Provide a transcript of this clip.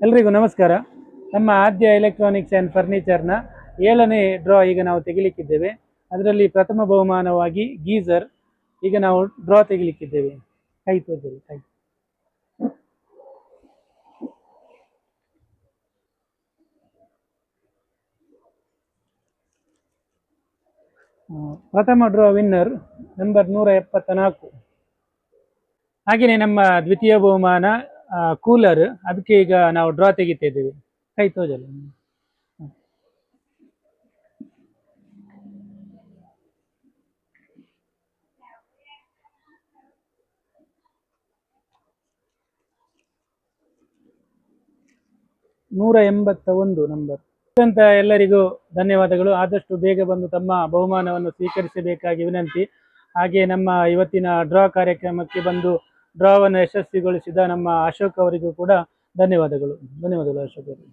ಎಲ್ರಿಗೂ ನಮಸ್ಕಾರ. ನಮ್ಮ ಆದ್ಯ ಎಲೆಕ್ಟ್ರಾನಿಕ್ಸ್ ಆ್ಯಂಡ್ ಫರ್ನಿಚರ್ನ 7ನೇ ಡ್ರಾ ಈಗ ನಾವು ತೆಗಿಲಿಕ್ಕಿದ್ದೇವೆ. ಅದರಲ್ಲಿ ಪ್ರಥಮ ಬಹುಮಾನವಾಗಿ ಗೀಸರ್ ಈಗ ನಾವು ಡ್ರಾ ತೆಗಿಲಿಕ್ಕಿದ್ದೇವೆ. ಕೈ ತೋರಿಸಿ ಕೈ. ಪ್ರಥಮ ಡ್ರಾ ವಿನ್ನರ್ ನಂಬರ್ 174. ಹಾಗೆಯೇ ನಮ್ಮ ದ್ವಿತೀಯ ಬಹುಮಾನ ಕೂಲರ್, ಅದಕ್ಕೆ ಈಗ ನಾವು ಡ್ರಾ ತೆಗಿತಿದ್ದೇವೆ. ಕೈ ತೋಜಲು. $181 ನಂಬರ್. ಅಂತ ಎಲ್ಲರಿಗೂ ಧನ್ಯವಾದಗಳು. ಆದಷ್ಟು ಬೇಗ ಬಂದು ತಮ್ಮ ಬಹುಮಾನವನ್ನು ಸ್ವೀಕರಿಸಬೇಕಾಗಿ ವಿನಂತಿ. ಹಾಗೆ ನಮ್ಮ ಇವತ್ತಿನ ಡ್ರಾ ಕಾರ್ಯಕ್ರಮಕ್ಕೆ ಬಂದು ಡ್ರಾವನ್ನು ಯಶಸ್ವಿಗೊಳಿಸಿದ ನಮ್ಮ ಅಶೋಕ್ ಅವರಿಗೂ ಕೂಡ ಧನ್ಯವಾದಗಳು. ಅಶೋಕ್ ಅವರು.